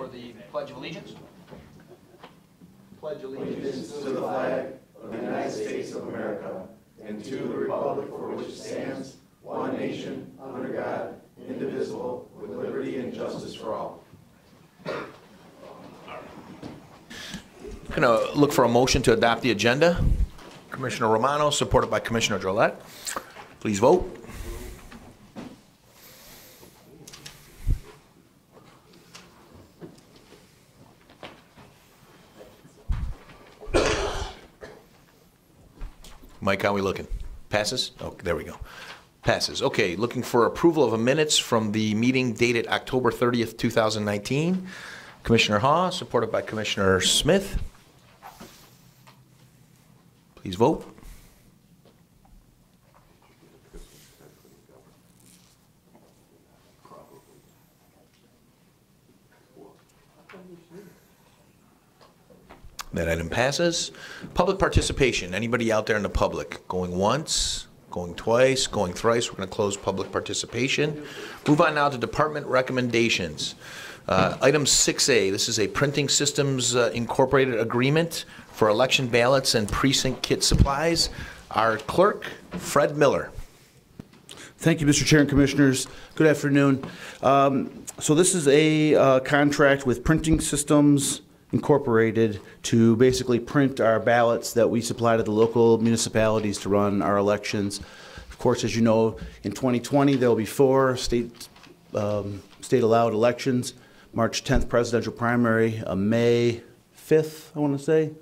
for the Pledge of Allegiance. Pledge allegiance to the flag of the United States of America and to the republic for which it stands, one nation, under God, indivisible, with liberty and justice for all. I'm going to look for a motion to adopt the agenda. Commissioner Romano, supported by Commissioner Drollet. Please vote. Mike, how are we looking? Passes? Oh, there we go. Passes. Okay, looking for approval of minutes from the meeting dated October 30th, 2019. Commissioner Haw, supported by Commissioner Smith. Please vote. That item passes. Public participation. Anybody out there in the public? Going once, going twice, going thrice. We're going to close public participation. Move on now to department recommendations. Item 6A. This is a Printing Systems Incorporated agreement for election ballots and precinct kit supplies. Our clerk, Fred Miller. Thank you, Mr. Chair and Commissioners. Good afternoon. So this is a contract with Printing Systems Incorporated to basically print our ballots that we supply to the local municipalities to run our elections. Of course, as you know, in 2020 there will be 4 state allowed elections: March 10th presidential primary, May 5th, I want to say,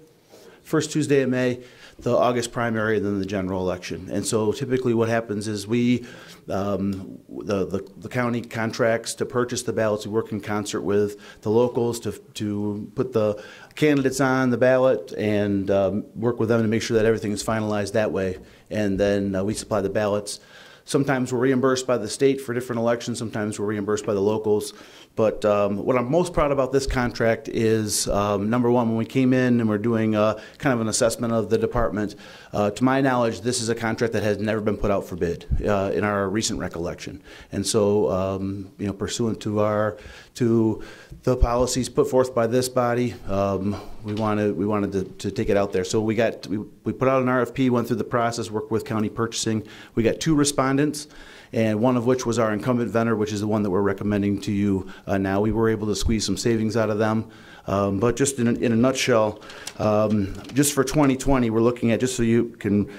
first Tuesday of May, the August primary, and then the general election. And so typically what happens is we, the county contracts to purchase the ballots. We work in concert with the locals to put the candidates on the ballot and work with them to make sure that everything is finalized that way. And then we supply the ballots. Sometimes we're reimbursed by the state for different elections. Sometimes we're reimbursed by the locals. But what I'm most proud about this contract is, number one, when we came in and we're doing kind of an assessment of the department, to my knowledge, this is a contract that has never been put out for bid in our recent recollection. And so, pursuant to the policies put forth by this body, we wanted to take it out there. So we put out an RFP, went through the process, worked with county purchasing. We got 2 respondents, and one of which was our incumbent vendor, which is the one that we're recommending to you now. We were able to squeeze some savings out of them. But just in a nutshell, just for 2020, we're looking at, just so you can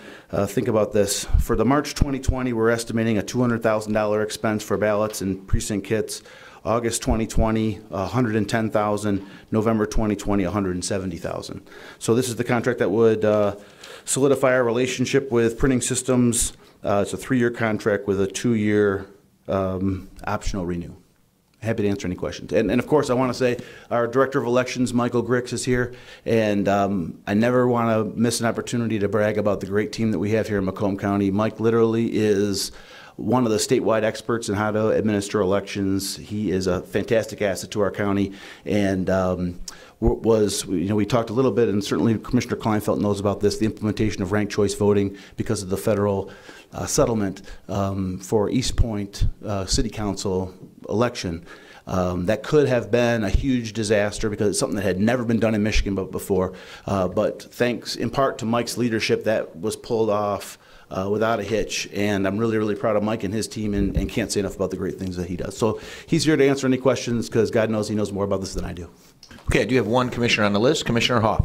think about this, for the March 2020, we're estimating a $200,000 expense for ballots and precinct kits. August 2020, $110,000. November 2020, $170,000. So this is the contract that would solidify our relationship with Printing Systems. It's a 3-year contract with a 2-year optional renew. Happy to answer any questions. And of course, I want to say our Director of Elections, Michael Grix, is here. And I never want to miss an opportunity to brag about the great team that we have here in Macomb County. Mike literally is one of the statewide experts in how to administer elections. He is a fantastic asset to our county. And we talked a little bit, and certainly Commissioner Kleinfeld knows about this, the implementation of ranked choice voting because of the federal settlement for East Point City Council election. That could have been a huge disaster because it's something that had never been done in Michigan before. But thanks in part to Mike's leadership, that was pulled off without a hitch, and I'm really, really proud of Mike and his team, and can't say enough about the great things that he does. So he's here to answer any questions because God knows he knows more about this than I do. Okay, I do have one commissioner on the list, Commissioner Haw.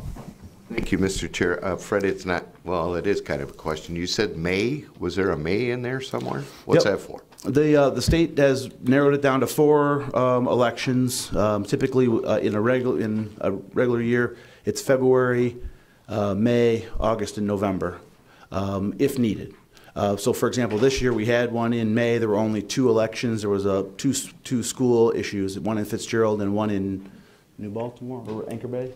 Thank you, Mr. Chair. Fred, it's not, well, it is kind of a question. You said May. Was there a May in there somewhere? What's that for? The state has narrowed it down to 4 elections. Typically, in a regular year, it's February, May, August, and November, if needed. So, for example, this year we had one in May. There were only 2 elections. There was two school issues, one in Fitzgerald and one in New Baltimore or Anchor Bay.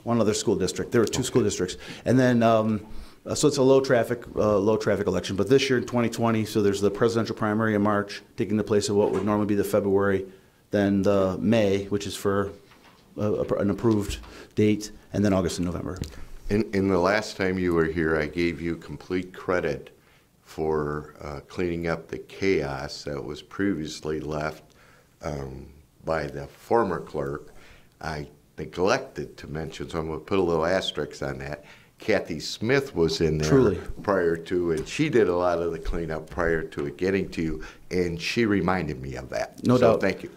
One other school district. There were 2 school districts, and then so it's a low traffic election. But this year in 2020, so there's the presidential primary in March, taking the place of what would normally be the February, then the May, which is for an approved date, and then August and November. In the last time you were here, I gave you complete credit for cleaning up the chaos that was previously left by the former clerk. I neglected to mention, so I'm going to put a little asterisk on that. Kathy Smith was in there Truly. prior to, and she did a lot of the cleanup prior to it getting to you, and she reminded me of that. No doubt. Thank you.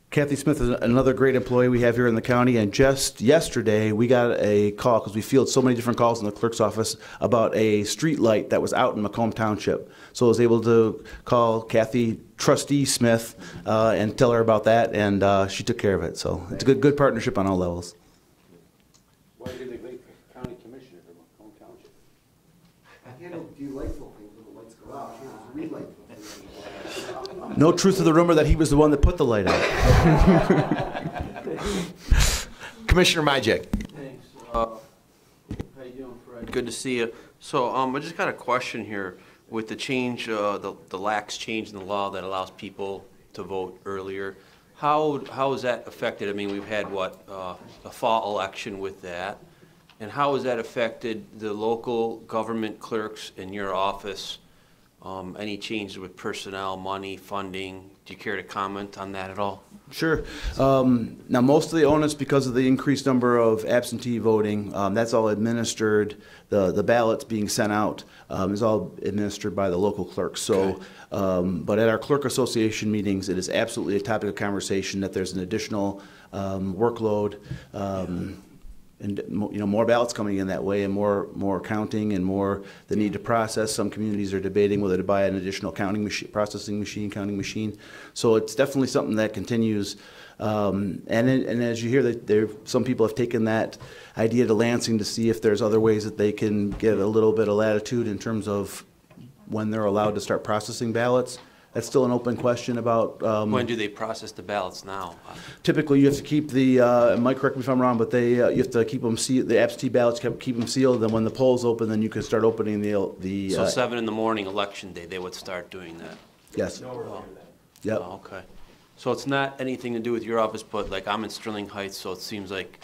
Kathy Smith is another great employee we have here in the county, and just yesterday we got a call, because we field so many different calls in the clerk's office, about a street light that was out in Macomb Township. So I was able to call Kathy Trustee Smith and tell her about that, and she took care of it. So it's a good partnership on all levels. Why did they make county commissioner for Macomb Township? Do you like things when the lights go out? We like things. No truth to the rumor that he was the one that put the light out. Commissioner Majek. Thanks. How you doing, Fred? Good to see you. So I just got a question here with the change, the lax change in the law that allows people to vote earlier. How has that affected? I mean, we've had a fall election with that, and how has that affected the local government clerks in your office? Any changes with personnel, money, funding? Do you care to comment on that at all? Sure. Now, most of the onus, because of the increased number of absentee voting, that's all administered. The ballots being sent out is all administered by the local clerks. So, but at our clerk association meetings, it is absolutely a topic of conversation that there's an additional workload. And more ballots coming in that way, and more counting, and more the need to process. Some communities are debating whether to buy an additional counting machine. So it's definitely something that continues. And as you hear, some people have taken that idea to Lansing to see if there's other ways that they can get a little bit of latitude in terms of when they're allowed to start processing ballots. That's still an open question about. When do they process the ballots now? Typically, you have to keep the. Mike, correct me if I'm wrong, but you have to keep them sealed. The absentee ballots keep them sealed. Then when the polls open, then you can start opening the. So 7 in the morning, election day, they would start doing that. Yes. Yep. Oh, okay. So it's not anything to do with your office, but like I'm in Sterling Heights, so it seems like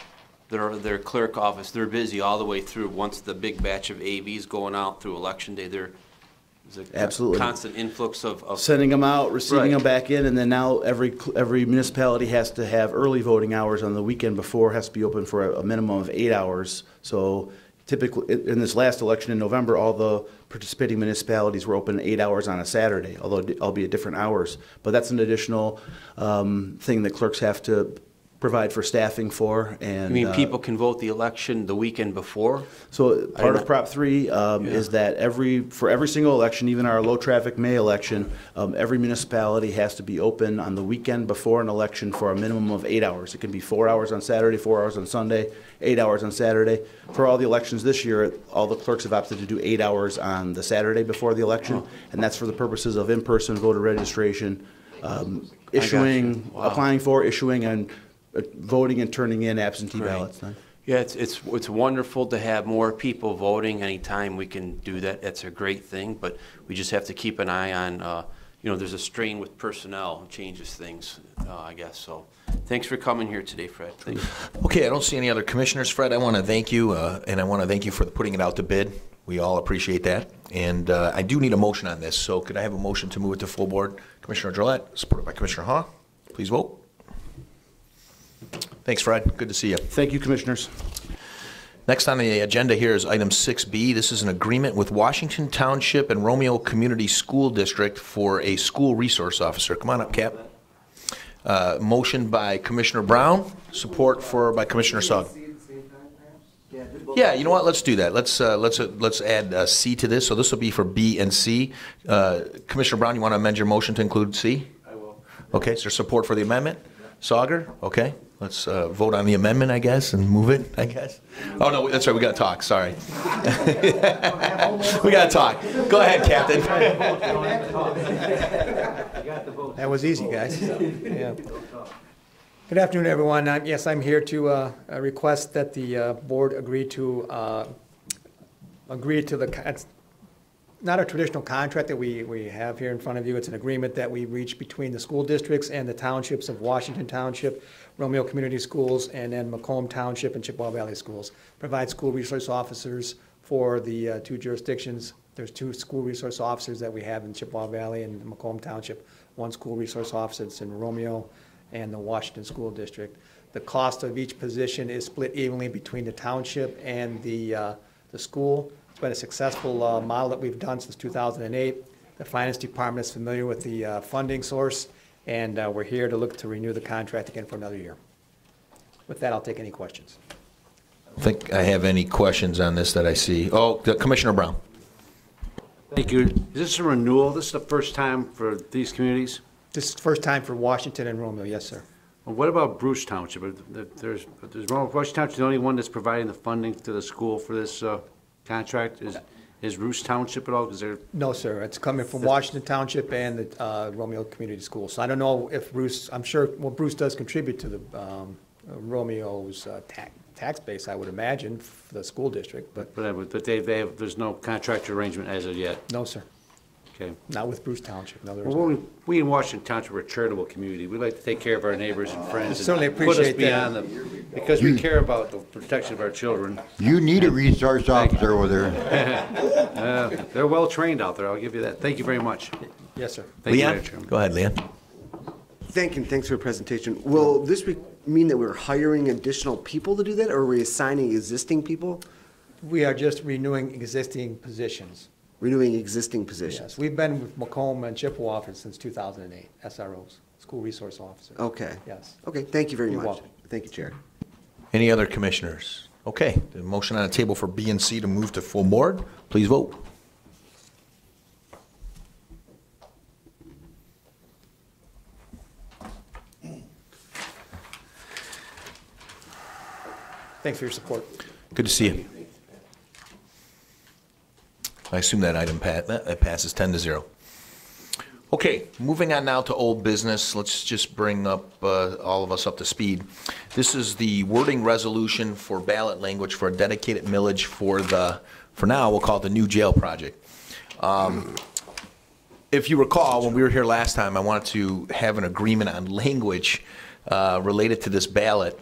their clerk office, they're busy all the way through. Once the big batch of AVs going out through election day, there's a absolutely constant influx of sending them out, receiving Right. them back in, and then now every municipality has to have early voting hours on the weekend before. Has to be open for a minimum of 8 hours. So typically, in this last election in November, all the participating municipalities were open 8 hours on a Saturday, albeit different hours. But that's an additional thing that clerks have to provide for staffing for. And You mean people can vote the election the weekend before? So part of Prop 3 is that for every single election, even our low-traffic May election, every municipality has to be open on the weekend before an election for a minimum of 8 hours. It can be 4 hours on Saturday, 4 hours on Sunday, 8 hours on Saturday. For all the elections this year, all the clerks have opted to do 8 hours on the Saturday before the election, and that's for the purposes of in-person voter registration, issuing, applying for, issuing, and voting and turning in absentee ballots. Yeah, it's wonderful to have more people voting anytime we can do that. That's a great thing, but we just have to keep an eye on, there's a strain with personnel, changes things, I guess. So thanks for coming here today, Fred. Thanks. Okay, I don't see any other commissioners, Fred. I want to thank you, and I want to thank you for putting it out to bid. We all appreciate that. And I do need a motion on this, so could I have a motion to move it to full board? Commissioner Gillette, supported by Commissioner Ha. Please vote. Thanks, Fred. Good to see you. Thank you, Commissioners. Next on the agenda here is item 6B. This is an agreement with Washington Township and Romeo Community School District for a school resource officer. Come on up, Cap. Motion by Commissioner Brown, support by Commissioner Sugg. Yeah, you know what? Let's do that. Let's add C to this. So this will be for B and C. Commissioner Brown, you want to amend your motion to include C? I will. Okay. Is there support for the amendment? Sauger? Okay. Let's vote on the amendment, I guess, and move it, I guess. Oh, no, that's right. We got to talk. Sorry. We got to talk. Go ahead, Captain. That was easy, guys. Yeah. Good afternoon, everyone. Yes, I'm here to request that the board agree to it's not a traditional contract that we have here in front of you. It's an agreement that we reached between the school districts and the townships of Washington Township, Romeo Community Schools, and then Macomb Township and Chippewa Valley Schools. Provide school resource officers for the two jurisdictions. There's 2 school resource officers that we have in Chippewa Valley and Macomb Township. 1 school resource officer that's in Romeo, and the Washington School District. The cost of each position is split evenly between the township and the school. It's been a successful model that we've done since 2008. The Finance Department is familiar with the funding source, and we're here to look to renew the contract again for another year. With that, I'll take any questions. I think I have any questions on this that I see. Oh, Commissioner Brown. Thank you. Is this a renewal? This is the first time for these communities? This is the first time for Washington and Romeo, yes, sir. Well, what about Bruce Township? There's Washington Township the only one that's providing the funding to the school for this contract? Is Bruce Township at all? Is there? No, sir. It's coming from Washington Township and the Romeo Community Schools. So I don't know if Bruce, I'm sure, well, Bruce does contribute to the Romeo's tax base, I would imagine, for the school district, but There's no contract arrangement as of yet? no, sir. Okay. Not with Bruce Township. No, there is Well, not. we in Washington Township are a charitable community. We like to take care of our neighbors and friends. and Certainly put us appreciate beyond that. them, because we care about the protection of our children. You need a resource officer over there. They're well trained out there, I'll give you that. Thank you very much. Yes, sir. Thank you, Leon? Madam Chairman. Go ahead, Leon. Thank you, thanks for the presentation. Will this mean that we're hiring additional people to do that, or are we assigning existing people? We are just renewing existing positions. Renewing existing positions? Yes, we've been with Macomb and Chippewa since 2008, SROs, School Resource Officers. Okay. Yes. Okay, thank you very You're much. welcome. Thank you, Chair. Any other commissioners? Okay, the motion on the table for B and C to move to full board. Please vote. Thanks for your support. Good to see you. I assume that item that passes 10-0. Okay, moving on now to old business. Let's just bring up all of us up to speed. This is the wording resolution for ballot language for a dedicated millage for now, we'll call it the new jail project. If you recall, when we were here last time, I wanted to have an agreement on language related to this ballot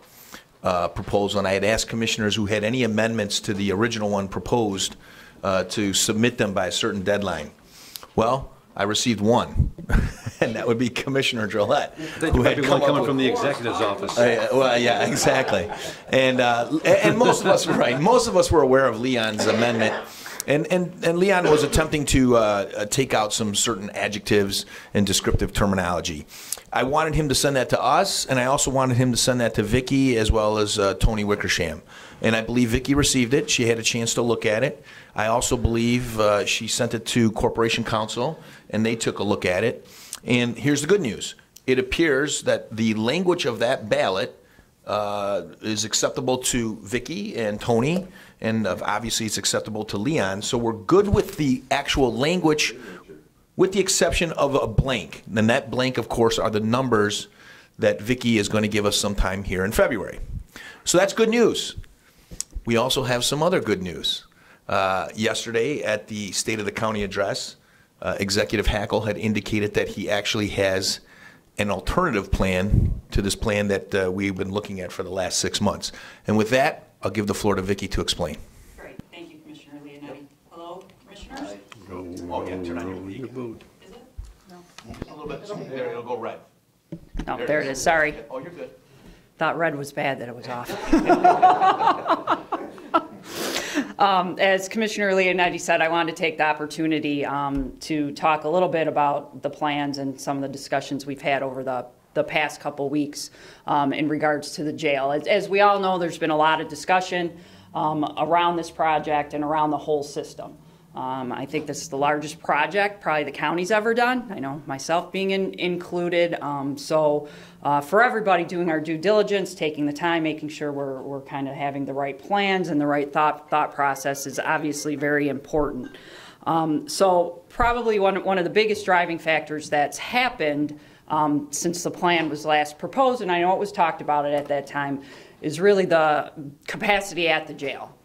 proposal, and I had asked commissioners who had any amendments to the original one proposed to submit them by a certain deadline. Well, I received one, and that would be Commissioner Drillette. You might be one coming from the executive's office. Well, yeah, exactly. And most of us were right. Most of us were aware of Leon's amendment. And Leon was attempting to take out some certain adjectives and descriptive terminology. I wanted him to send that to us, and I also wanted him to send that to Vicki as well as Tony Wickersham. And I believe Vicki received it. She had a chance to look at it. I also believe she sent it to Corporation Counsel, and they took a look at it. And here's the good news. It appears that the language of that ballot is acceptable to Vicki and Tony, and obviously it's acceptable to Leon. So we're good with the actual language, with the exception of a blank. And that blank, of course, are the numbers that Vicki is going to give us sometime here in February. So that's good news. We also have some other good news. Yesterday at the State of the County address, Executive Hackle had indicated that he actually has an alternative plan to this plan that we've been looking at for the last 6 months. And with that, I'll give the floor to Vicki to explain. Great, thank you, Commissioner Leonetti. Hello, Commissioners? Oh, yeah, turn on your lead. Is it? No. A little bit. There, it'll go red. Oh, there it is, sorry. Oh, you're good. Thought red was bad that it was off. As Commissioner Leonetti said, I wanted to take the opportunity to talk a little bit about the plans and some of the discussions we've had over the past couple weeks in regards to the jail. As we all know, there's been a lot of discussion around this project and around the whole system. I think this is the largest project probably the county's ever done. I know myself being included. So for everybody doing our due diligence, taking the time, making sure we're kind of having the right plans and the right thought process is obviously very important. So probably one of the biggest driving factors that's happened since the plan was last proposed, and I know it was talked about it at that time, is really the capacity at the jail.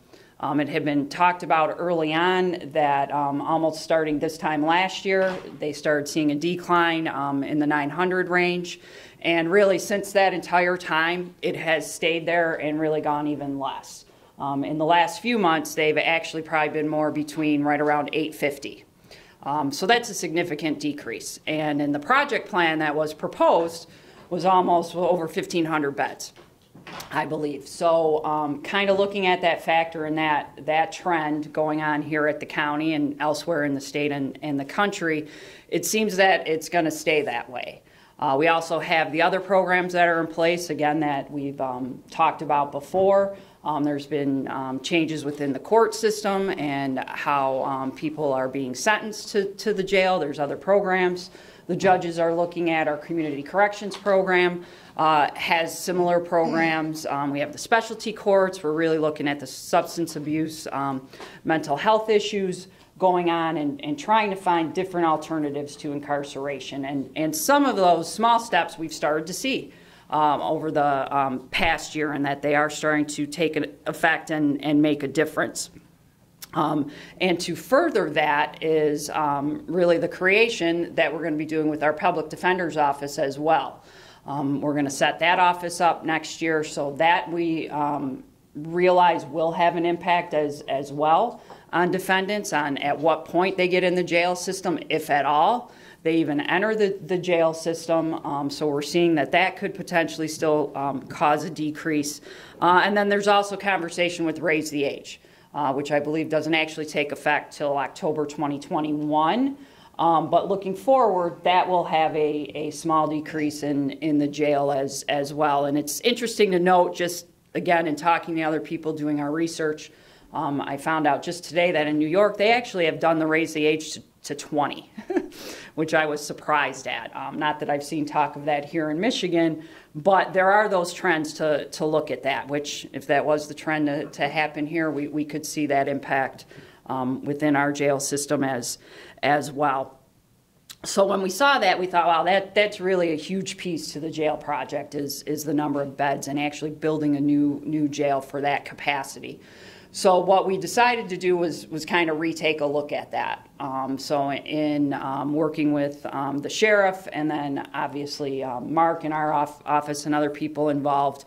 It had been talked about early on that almost starting this time last year, they started seeing a decline in the 900 range. And really since that entire time, it has stayed there and really gone even less. In the last few months, they've actually probably been more between right around 850. So that's a significant decrease. And in the project plan that was proposed, was almost over 1,500 beds, I believe. So kind of looking at that factor and that trend going on here at the county and elsewhere in the state and the country, it seems that it's going to stay that way. We also have the other programs that are in place, again, that we've talked about before. There's been changes within the court system and how people are being sentenced to the jail. There's other programs. The judges are looking at our community corrections program, has similar programs. We have the specialty courts. We're really looking at the substance abuse, mental health issues going on and trying to find different alternatives to incarceration. And some of those small steps we've started to see over the past year, and that they are starting to take an effect and make a difference. And to further that is really the creation that we're going to be doing with our public defender's office as well. We're going to set that office up next year, so that we realize will have an impact as well on defendants, on at what point they get in the jail system, if at all they even enter the jail system. So we're seeing that could potentially still cause a decrease. And then there's also conversation with Raise the Age, which I believe doesn't actually take effect till October 2021. But looking forward, that will have a small decrease in the jail as well. And it's interesting to note, just again, in talking to other people doing our research, I found out just today that in New York, they actually have done the Raise the Age to 20, which I was surprised at. Not that I've seen talk of that here in Michigan, but there are those trends to look at that, which if that was the trend to happen here, we could see that impact within our jail system as well. So when we saw that, we thought, wow, that's really a huge piece to the jail project is the number of beds and actually building a new jail for that capacity. So what we decided to do was kind of retake a look at that. So in working with the sheriff and then obviously Mark in our office and other people involved,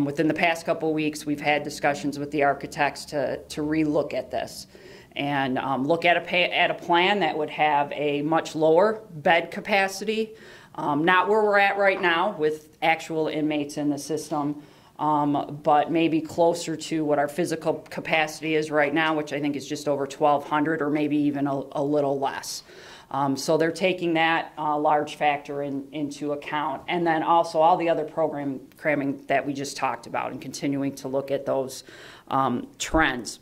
within the past couple of weeks we've had discussions with the architects to re-look at this and look at a plan that would have a much lower bed capacity, not where we're at right now with actual inmates in the system, but maybe closer to what our physical capacity is right now, which I think is just over 1,200 or maybe even a little less. So they're taking that large factor into account. And then also all the other programming that we just talked about and continuing to look at those trends.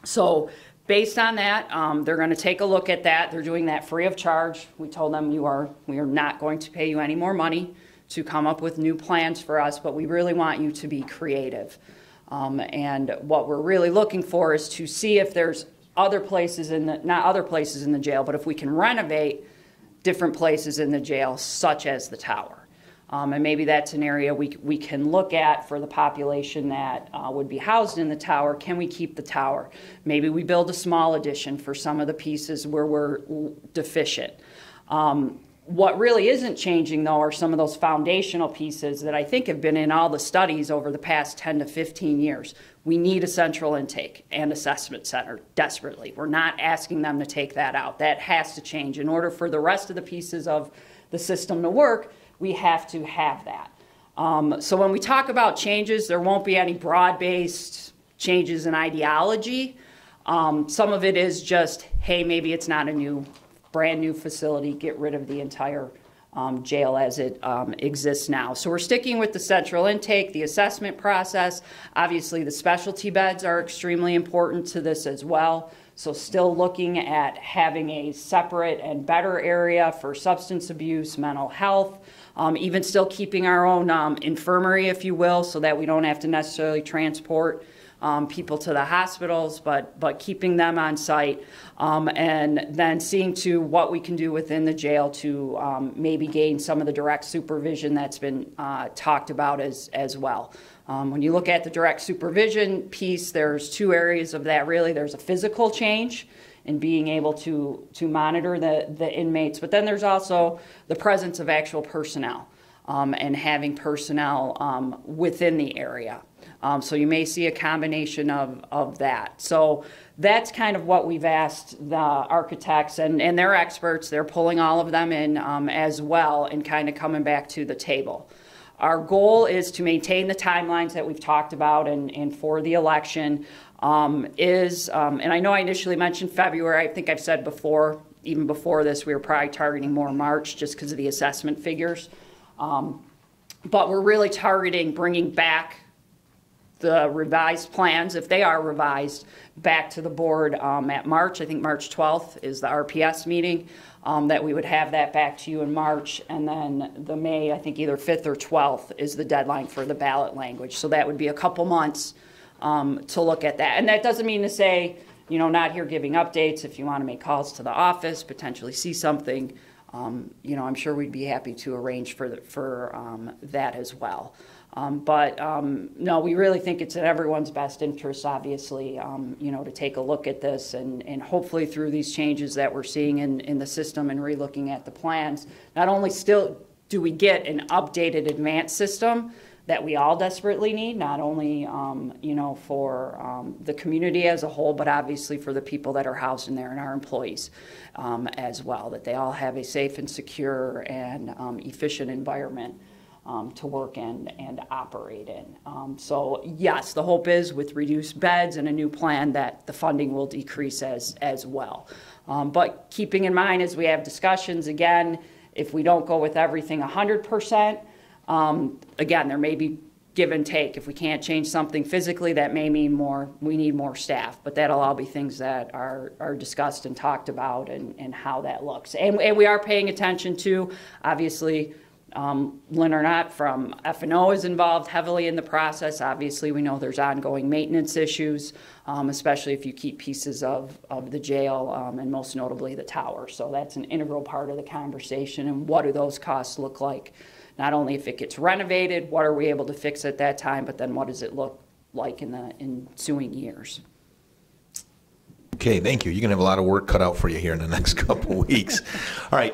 So based on that, they're going to take a look at that. They're doing that free of charge. We told them we are not going to pay you any more money to come up with new plans for us, but we really want you to be creative. And what we're really looking for is to see if there's other places not other places in the jail, but if we can renovate different places in the jail, such as the tower. And maybe that's an area we can look at for the population that would be housed in the tower. Can we keep the tower? Maybe we build a small addition for some of the pieces where we're deficient. What really isn't changing, though, are some of those foundational pieces that I think have been in all the studies over the past 10 to 15 years. We need a central intake and assessment center desperately. We're not asking them to take that out. That has to change. In order for the rest of the pieces of the system to work, we have to have that. So when we talk about changes, there won't be any broad-based changes in ideology. Some of it is just, hey, maybe it's not a brand new facility, get rid of the entire jail as it exists now. So we're sticking with the central intake, the assessment process. Obviously, the specialty beds are extremely important to this as well. So still looking at having a separate and better area for substance abuse, mental health, even still keeping our own infirmary, if you will, so that we don't have to necessarily transport people to the hospitals, but keeping them on site, and then seeing to what we can do within the jail to maybe gain some of the direct supervision that's been talked about as well. When you look at the direct supervision piece, there's two areas of that really. There's a physical change in being able to monitor the inmates, but then there's also the presence of actual personnel. and having personnel within the area. So you may see a combination of that. So that's kind of what we've asked the architects, and they're experts. They're pulling all of them in as well and kind of coming back to the table. Our goal is to maintain the timelines that we've talked about and for the election and I know I initially mentioned February. I think I've said before, even before this, we were probably targeting more March just because of the assessment figures. But we're really targeting bringing back the revised plans, if they are revised, back to the board at March. I think March 12th is the RPS meeting, that we would have that back to you in March. And then the May, I think either 5th or 12th is the deadline for the ballot language. So that would be a couple months to look at that. And that doesn't mean to say, you know, not here giving updates. If you want to make calls to the office, potentially see something, you know, I'm sure we'd be happy to arrange for that as well. No, we really think it's in everyone's best interest, obviously, you know, to take a look at this and hopefully through these changes that we're seeing in the system and relooking at the plans, not only still do we get an updated advanced system that we all desperately need, not only, you know, for the community as a whole, but obviously for the people that are housed in there and our employees as well, that they all have a safe and secure and efficient environment to work and operate in. So yes, the hope is with reduced beds and a new plan that the funding will decrease as well. But keeping in mind as we have discussions, again, if we don't go with everything 100%, again, there may be give and take. If we can't change something physically, that may mean we need more staff, but that'll all be things that are discussed and talked about and how that looks. And we are paying attention to, obviously, Lynn or not, from F&O is involved heavily in the process. Obviously, we know there's ongoing maintenance issues, especially if you keep pieces of the jail and most notably the tower. So that's an integral part of the conversation. And what do those costs look like? Not only if it gets renovated, what are we able to fix at that time, but then what does it look like in the ensuing years? Okay, thank you. You're going to have a lot of work cut out for you here in the next couple of weeks. All right,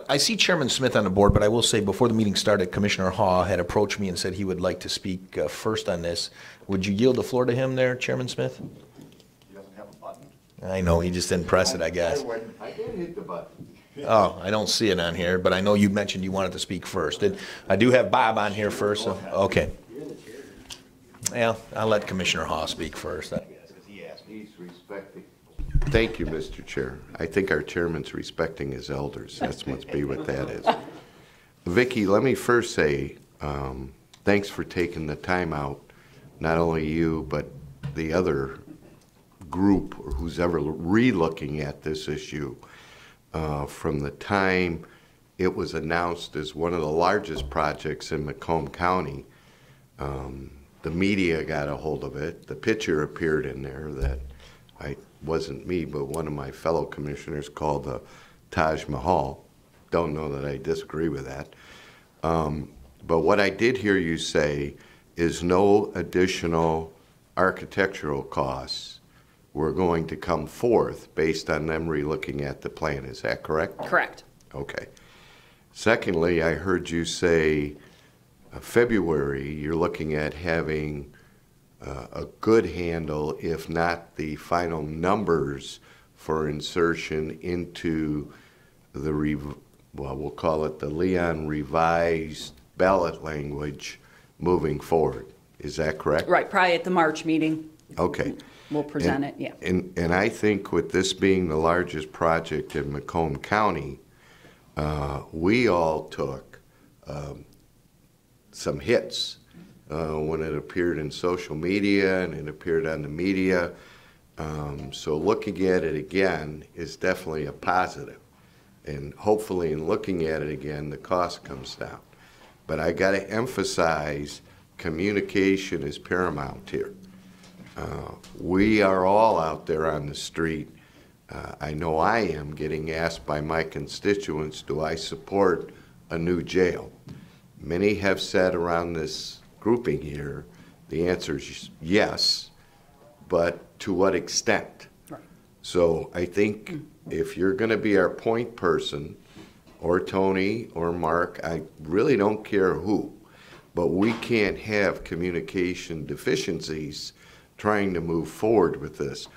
I see Chairman Smith on the board, but I will say before the meeting started, Commissioner Haw had approached me and said he would like to speak first on this. Would you yield the floor to him there, Chairman Smith? He doesn't have a button. I know, he just didn't press it, I guess. I did hit the button. Oh, I don't see it on here, but I know you mentioned you wanted to speak first. And I do have Bob on here first, so, okay. Yeah, I'll let Commissioner Haw speak first, I guess, because he asked me. He's respecting. Thank you, Mr. Chair. I think our chairman's respecting his elders. That must be what that is. Vicki, let me first say thanks for taking the time out, not only you, but the other group or who's ever re-looking at this issue. From the time it was announced as one of the largest projects in Macomb County, the media got a hold of it. The picture appeared in there that wasn't me, but one of my fellow commissioners called the Taj Mahal. Don't know that I disagree with that. But what I did hear you say is no additional architectural costs were going to come forth based on them relooking at the plan. Is that correct? Correct. Okay. Secondly, I heard you say February you're looking at having a good handle, if not the final numbers for insertion into the, we'll call it the Leon revised ballot language moving forward. Is that correct? Right, probably at the March meeting. Okay. We'll present it, yeah. And I think with this being the largest project in Macomb County, we all took some hits when it appeared in social media and it appeared on the media. So looking at it again is definitely a positive. And hopefully in looking at it again, the cost comes down. But I got to emphasize communication is paramount here. We are all out there on the street. I know I am getting asked by my constituents, do I support a new jail? Many have said around this grouping here, the answer is yes, but to what extent? Right. So I think if you're going to be our point person or Tony or Mark, I really don't care who, but we can't have communication deficiencies trying to move forward with this.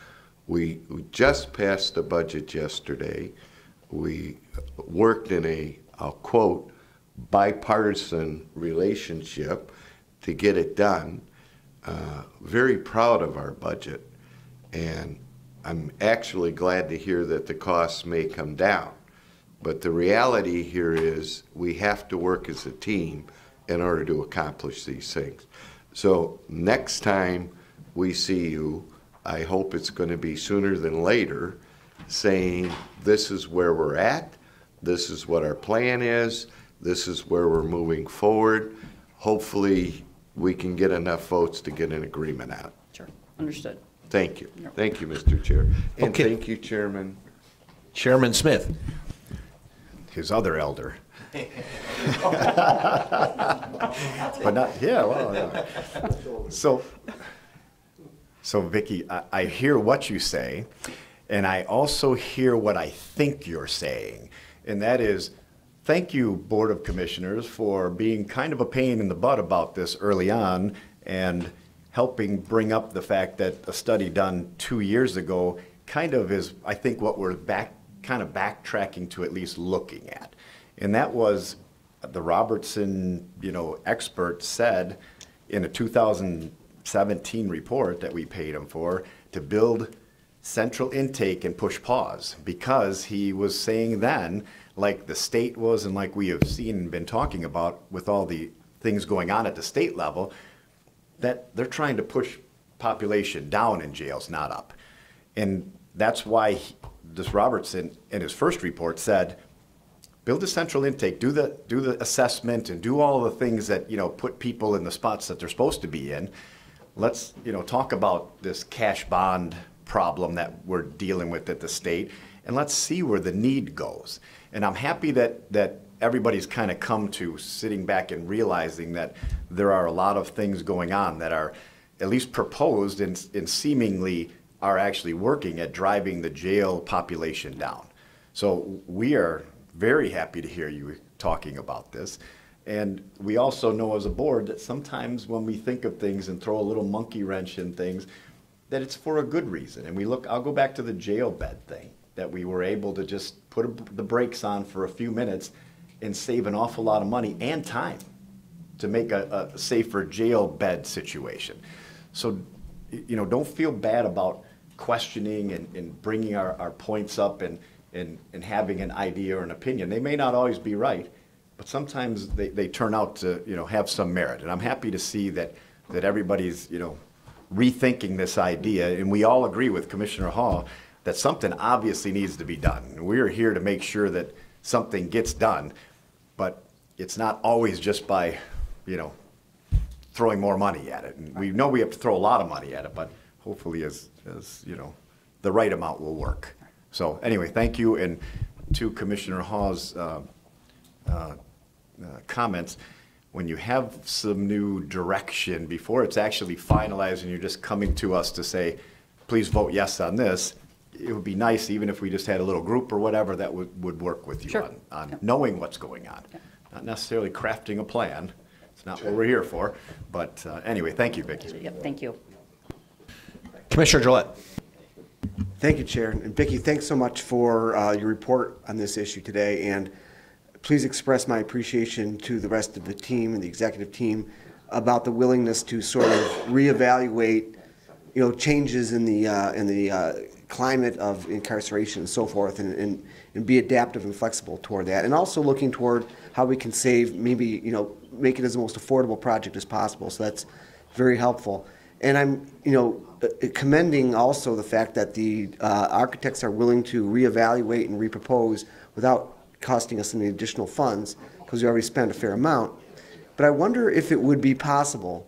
We just passed the budget yesterday. We worked in a, I'll quote, bipartisan relationship to get it done. Very proud of our budget, and I'm actually glad to hear that the costs may come down. But the reality here is we have to work as a team in order to accomplish these things. So next time we see you, I hope it's going to be sooner than later, saying this is where we're at, this is what our plan is, this is where we're moving forward. Hopefully we can get enough votes to get an agreement out. Sure, understood. Thank you. Yep. Thank you, Mr. Chair. And Okay. thank you, Chairman. Chairman Smith. His other elder. But not, yeah, well, yeah. So Vicki, I hear what you say, and I also hear what I think you're saying, and that is, thank you, Board of Commissioners, for being kind of a pain in the butt about this early on and helping bring up the fact that a study done 2 years ago kind of is, I think, what we're backtracking to at least looking at. And that was the Robertson, expert said in a 2017 report that we paid him for to build central intake and push pause, because he was saying then, like the state was and like we have seen and been talking about with all the things going on at the state level, that they're trying to push population down in jails, not up. And that's why this Robertson in his first report said, build a central intake, do the assessment and do all the things that, put people in the spots that they're supposed to be in. Let's, talk about this cash bond problem that we're dealing with at the state, and let's see where the need goes. And I'm happy that everybody's kind of come to sitting back and realizing that there are a lot of things going on that are at least proposed and seemingly are actually working at driving the jail population down. So we are very happy to hear you talking about this. And we also know as a board that sometimes when we think of things and throw a little monkey wrench in things, that it's for a good reason. And I'll go back to the jail bed thing, that we were able to just put the brakes on for a few minutes and save an awful lot of money and time to make a safer jail bed situation. So, don't feel bad about questioning and bringing our points up and having an idea or an opinion. They may not always be right, but sometimes they turn out to have some merit. And I'm happy to see that everybody's rethinking this idea, and we all agree with Commissioner Hall that something obviously needs to be done. We're here to make sure that something gets done, but it's not always just by throwing more money at it. And we know we have to throw a lot of money at it, but hopefully as the right amount will work. So anyway, thank you. And to Commissioner Hall's comments, when you have some new direction before it's actually finalized and you're just coming to us to say, please vote yes on this, it would be nice even if we just had a little group or whatever that would work with you Sure. on knowing what's going on. Not necessarily crafting a plan. It's not what we're here for. But anyway, thank you, Vicki. Yep, thank you. Commissioner Gillette. Thank you, Chair. And Vicki, thanks so much for your report on this issue today. And please express my appreciation to the rest of the team and the executive team about the willingness to sort of reevaluate, changes in the climate of incarceration and so forth, and be adaptive and flexible toward that. And also looking toward how we can save, maybe, make it as the most affordable project as possible. So that's very helpful. And I'm, commending also the fact that the architects are willing to reevaluate and repropose without costing us any additional funds, because we already spent a fair amount. But I wonder if it would be possible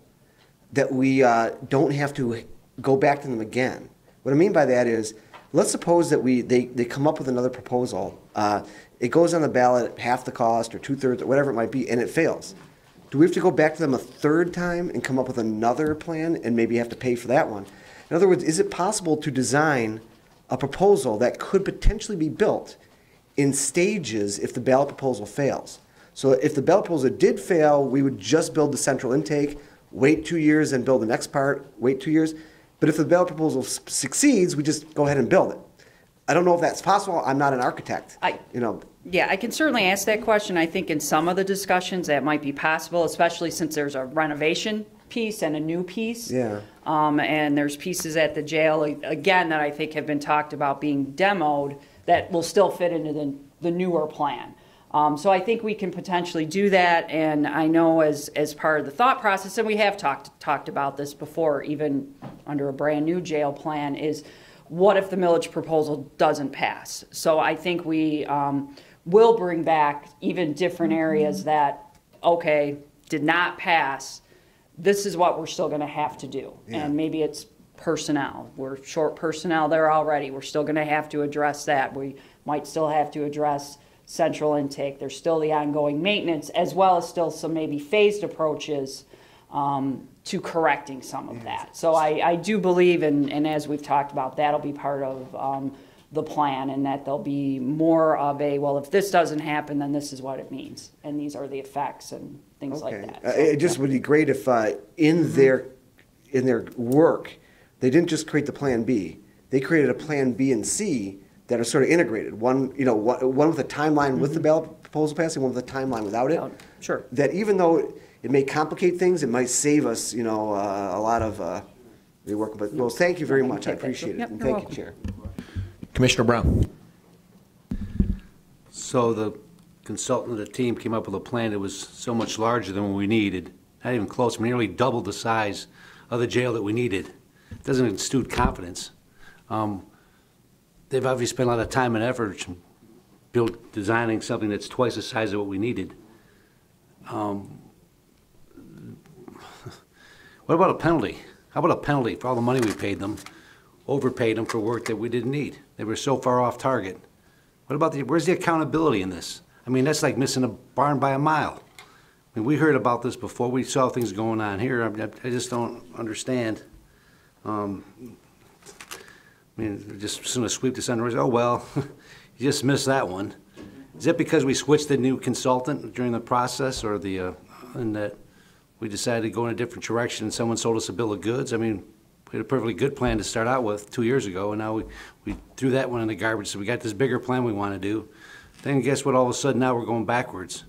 that we don't have to go back to them again. What I mean by that is, let's suppose that they come up with another proposal. It goes on the ballot at half the cost or 2/3 or whatever it might be, and it fails. Do we have to go back to them a third time and come up with another plan and maybe have to pay for that one? In other words, is it possible to design a proposal that could potentially be built in stages if the ballot proposal fails. So if the ballot proposal did fail, we would just build the central intake, wait 2 years and build the next part, wait 2 years. But if the ballot proposal succeeds, we just go ahead and build it. I don't know if that's possible. I'm not an architect. Yeah, I can certainly ask that question. I think in some of the discussions that might be possible, especially since there's a renovation piece and a new piece. Yeah. And there's pieces at the jail, again, that I think have been talked about being demoed that will still fit into the newer plan. So I think we can potentially do that, and I know as part of the thought process, and we have talked about this before, even under a brand new jail plan, is what if the millage proposal doesn't pass? So I think we will bring back even different areas that, okay, did not pass, this is what we're still going to have to do. Yeah. And maybe it's personnel. We're short personnel there already. We're still going to have to address that. We might still have to address central intake. There's still the ongoing maintenance, as well as still some maybe phased approaches to correcting some of that. So I do believe, and as we've talked about, that'll be part of the plan, and that there'll be more of a, well, if this doesn't happen, then this is what it means, and these are the effects and things like that. So, it just would be great if in their work, they didn't just create the Plan B. They created a Plan B and C that are sort of integrated. One with a timeline with the ballot proposal passing, one with a timeline without it. Sure. That even though it may complicate things, it might save us, a lot of rework. But well, thank you very much. I appreciate it, Yep, and you're thank you, welcome. Chair. Commissioner Brown. So the consultant and the team came up with a plan that was so much larger than what we needed. Not even close, nearly double the size of the jail that we needed. It doesn't instill confidence. They've obviously spent a lot of time and effort designing something that's twice the size of what we needed. What about a penalty? How about a penalty for all the money we paid them, overpaid them for work that we didn't need? They were so far off target. What about where's the accountability in this? I mean, that's like missing a barn by a mile. I mean, we heard about this before. We saw things going on here. I just don't understand. I mean, we're just going to sweep this under. Oh, well, you just missed that one. Is that because we switched the new consultant during the process, or and that we decided to go in a different direction and someone sold us a bill of goods? I mean, we had a perfectly good plan to start out with 2 years ago, and now we threw that one in the garbage. So we got this bigger plan we want to do. Then guess what? All of a sudden now we're going backwards.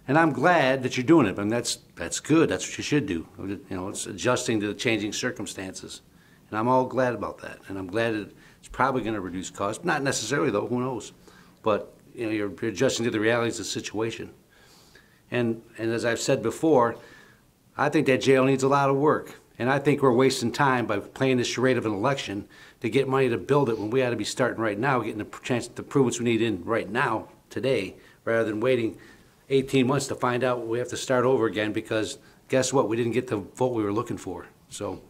And I'm glad that you're doing it. I mean, that's good. That's what you should do. It's adjusting to the changing circumstances. And I'm all glad about that. And I'm glad that it's probably going to reduce costs. Not necessarily, though. Who knows? But you're adjusting to the realities of the situation. And as I've said before, I think that jail needs a lot of work. And I think we're wasting time by playing this charade of an election to get money to build it when we ought to be starting right now, getting the improvements we need in right now, today, rather than waiting 18 months to find out we have to start over again because guess what? We didn't get the vote we were looking for. So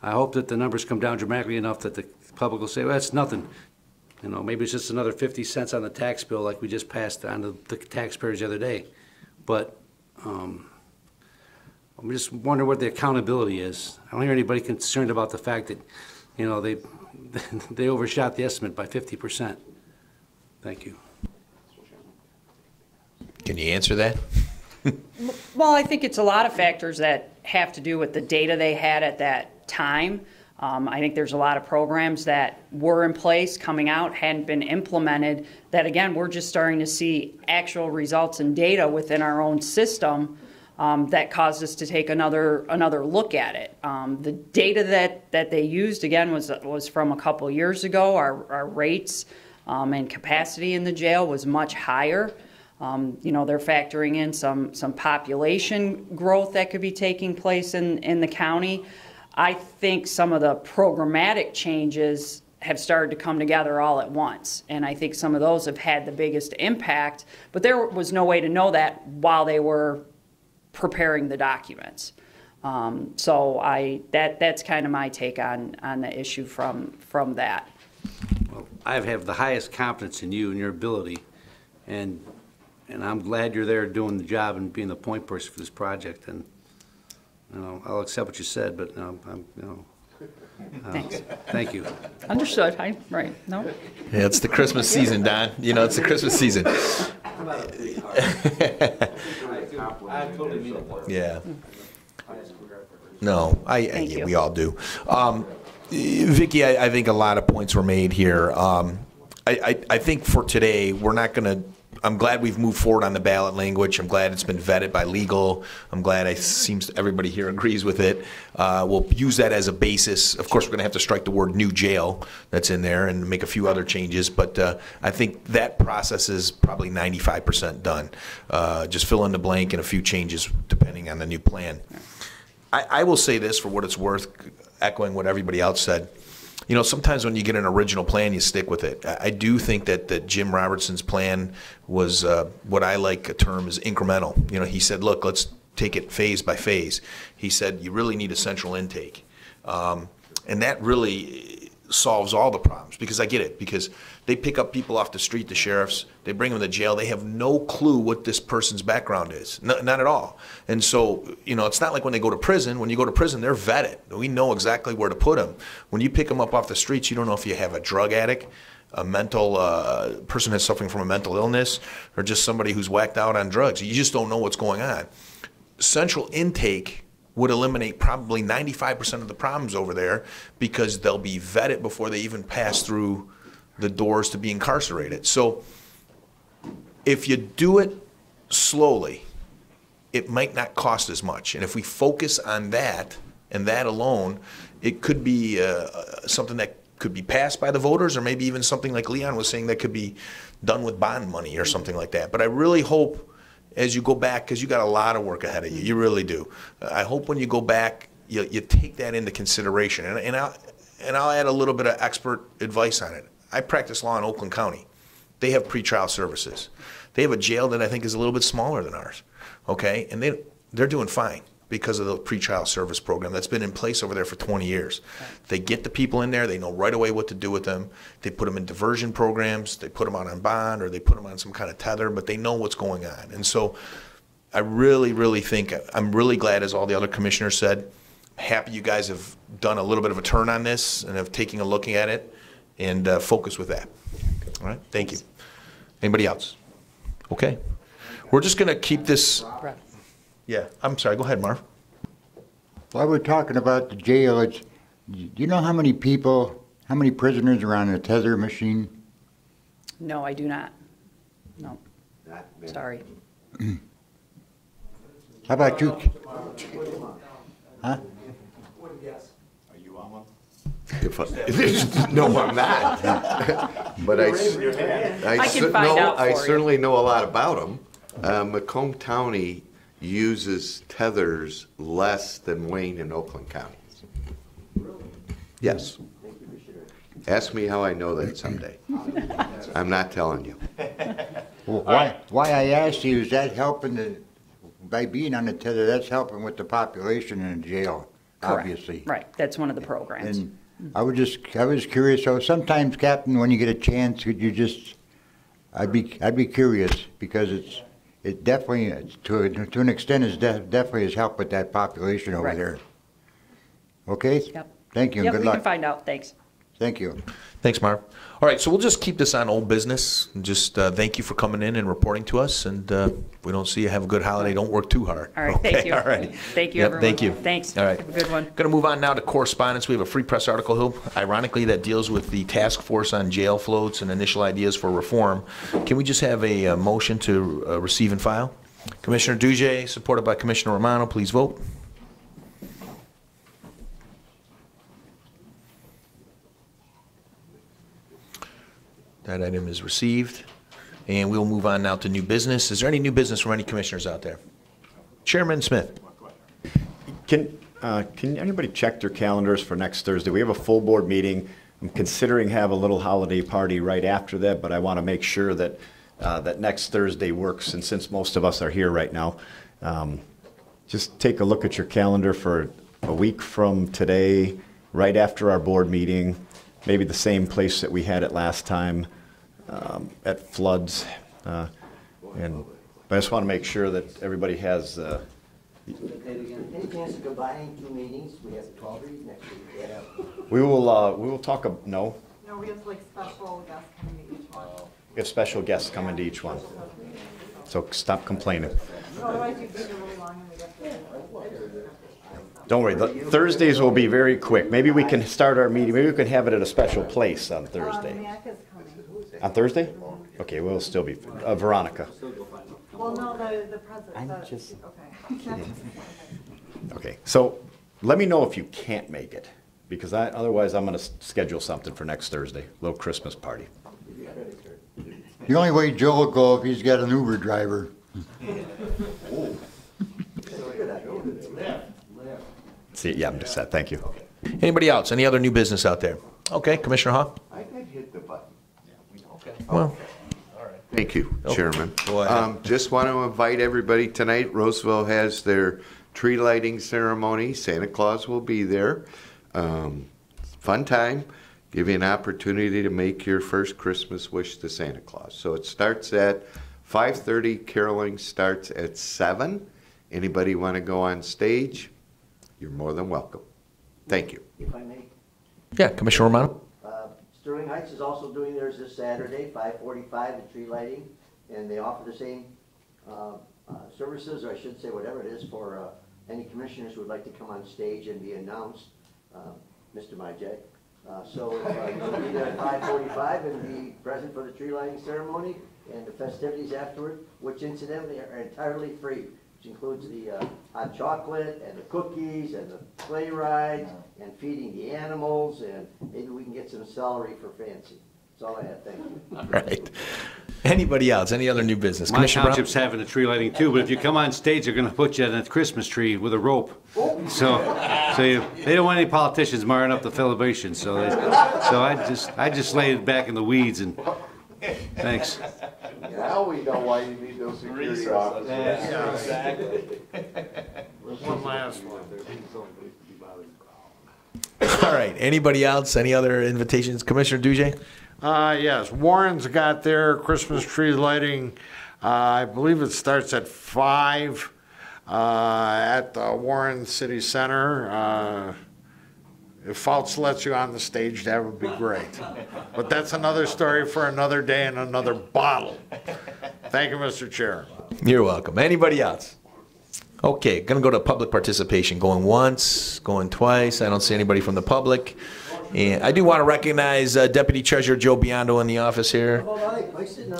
I hope that the numbers come down dramatically enough that the public will say, well, that's nothing. Maybe it's just another 50 cents on the tax bill like we just passed on to the taxpayers the other day. But I'm just wondering what the accountability is. I don't hear anybody concerned about the fact that, they overshot the estimate by 50%. Thank you. Can you answer that? Well, I think it's a lot of factors that have to do with the data they had at that time. I think there's a lot of programs that were in place coming out, hadn't been implemented, that again, we're just starting to see actual results and data within our own system that caused us to take another look at it. The data that they used, again, was from a couple years ago. Our rates and capacity in the jail was much higher. They're factoring in some population growth that could be taking place in the county. I think some of the programmatic changes have started to come together all at once, and I think some of those have had the biggest impact, but there was no way to know that while they were preparing the documents. So that's kind of my take on the issue from that. Well, I have the highest confidence in you and your ability, and I'm glad you're there doing the job and being the point person for this project. And I'll accept what you said, but Thanks. Thank you. Understood. Right. No? Yeah, it's the Christmas season, Don. You know, it's the Christmas season. Yeah. No, Thank you. we all do. Vicki, I think a lot of points were made here. I think for today, we're not going to. I'm glad we've moved forward on the ballot language. I'm glad it's been vetted by legal. I'm glad seems everybody here agrees with it. We'll use that as a basis. Of course, we're going to have to strike the word new jail that's in there and make a few other changes. But I think that process is probably 95% done. Just fill in the blank and a few changes depending on the new plan. I will say this for what it's worth, echoing what everybody else said. You know, sometimes when you get an original plan, you stick with it. I do think that Jim Robertson's plan was what I like a term is incremental. You know, he said, look, let's take it phase by phase. He said, you really need a central intake. And that really solves all the problems, because I get it, because they pick up people off the street, the sheriffs, they bring them to jail, they have no clue what this person's background is, not at all. And so, you know, it's not like when they go to prison. When you go to prison, they're vetted. We know exactly where to put them. When you pick them up off the streets, you don't know if you have a drug addict, a mental person that's suffering from a mental illness, or just somebody who's whacked out on drugs. You just don't know what's going on. Central intake would eliminate probably 95% of the problems over there, because they'll be vetted before they even pass through the doors to be incarcerated. So if you do it slowly, it might not cost as much. And if we focus on that and that alone, it could be something that could be passed by the voters, or maybe even something like Leon was saying that could be done with bond money or something like that. But I really hope, as you go back, because you got a lot of work ahead of you, you really do. I hope when you go back, you take that into consideration. And I'll add a little bit of expert advice on it. I practice law in Oakland County. They have pretrial services. They have a jail that I think is a little bit smaller than ours, okay? And they're doing fine because of the pretrial service program that's been in place over there for 20 years. They get the people in there. They know right away what to do with them. They put them in diversion programs. They put them on bond, or they put them on some kind of tether, but they know what's going on. And so I really, really think, I'm really glad, as all the other commissioners said, happy you guys have done a little bit of a turn on this and have taken a look at it, and focus with that. All right, thank you. Anybody else? Okay. We're just going to keep this. Yeah, I'm sorry. Go ahead, Marv. While we're talking about the jail, do you know how many prisoners are on a tether machine? No, I do not. No. Sorry. How about you? Huh? No, I'm not. But I certainly know a lot about them. Macomb County uses tethers less than Wayne and Oakland counties. Yes. Ask me how I know that someday. I'm not telling you. Well, why I asked you, is that helping by being on the tether, that's helping with the population in the jail, Correct. obviously. Right, that's one of the programs. And I was curious. So sometimes, Captain, when you get a chance, could you just? I'd be curious, because it definitely, to an extent, definitely has helped with that population over Right. there. Okay. Yep. Thank you. Yep, And good we luck. can find out. Thanks. Thank you. Thanks, Marv. All right, so we'll just keep this on old business. Just thank you for coming in and reporting to us. And if we don't see you, have a good holiday. Don't work too hard. All right, okay? thank you. All right. Thank you, Yep, everyone. Thank you. Thanks. All right. Have a good one. Going to move on now to correspondence. We have a free press article, ironically, that deals with the task force on jail floats and initial ideas for reform. Can we just have a motion to receive and file? Commissioner Duje, supported by Commissioner Romano. Please vote. That item is received. And we'll move on now to new business. Is there any new business from any commissioners out there? Chairman Smith. Can anybody check their calendars for next Thursday? We have a full board meeting. I'm considering have a little holiday party right after that, but I want to make sure that that next Thursday works. And since most of us are here right now, just take a look at your calendar for a week from today, right after our board meeting, maybe the same place that we had it last time, at Floods. But I just want to make sure that everybody has Any chance of combining two meetings? We have 12 read next week. Yeah. We will talk, no, No, we have like special guests coming to each one. we have special guests coming to each one. So stop complaining. Otherwise you keep it really long and we get to. Don't worry, the Thursdays will be very quick. Maybe we can start our meeting, maybe we can have it at a special place on Thursday. Mac is coming. On Thursday? Okay, we'll still be, Veronica. Well, no, the president. Okay. Okay, so let me know if you can't make it, because otherwise I'm gonna schedule something for next Thursday, a little Christmas party. The only way Joe will go if he's got an Uber driver. See, yeah, I'm just sad, thank you. Anybody else? Any other new business out there? Okay, Commissioner Ha? I did hit the button. Well, Thank you, Chairman. Go ahead. Just want to invite everybody tonight. Roseville has their tree lighting ceremony. Santa Claus will be there. Fun time. Give you an opportunity to make your first Christmas wish to Santa Claus. So it starts at 5:30. Caroling starts at 7. Anybody want to go on stage? You're more than welcome. Thank you. If I may. yeah, Commissioner Romano? Sterling Heights is also doing theirs this Saturday, 5:45, the tree lighting, and they offer the same services, or I should say whatever it is, for any commissioners who would like to come on stage and be announced, Mr. Majek. So you'll be there at 5:45 and be present for the tree lighting ceremony and the festivities afterward, which incidentally are entirely free, which includes the hot chocolate and the cookies and the sleigh rides and feeding the animals, and maybe we can get some celery for Fancy. That's all I have, thank you. All right. Anybody else? Any other new business? My Commissioner Brown? township's having a tree lighting too, but if you come on stage, they're gonna put you on a Christmas tree with a rope. So they don't want any politicians marring up the celebration, so I just laid it back in the weeds and, thanks. Now we know why you need those security officers. Yeah, exactly. One last one. All right. Anybody else? Any other invitations? Commissioner Duje? Yes, Warren's got their Christmas tree lighting. I believe it starts at 5 at the Warren City Center. If Fouts lets you on the stage, that would be great. But that's another story for another day and another bottle. Thank you, Mr. Chair. You're welcome. Anybody else? Okay, going to go to public participation. Going once, going twice. I don't see anybody from the public. And I do want to recognize Deputy Treasurer Joe Biondo in the office here.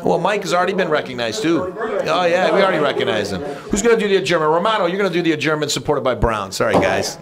Well, Mike has already been recognized, too. Oh, yeah, we already recognized him. Who's going to do the adjournment? Romano, you're going to do the adjournment supported by Brown. Sorry, guys.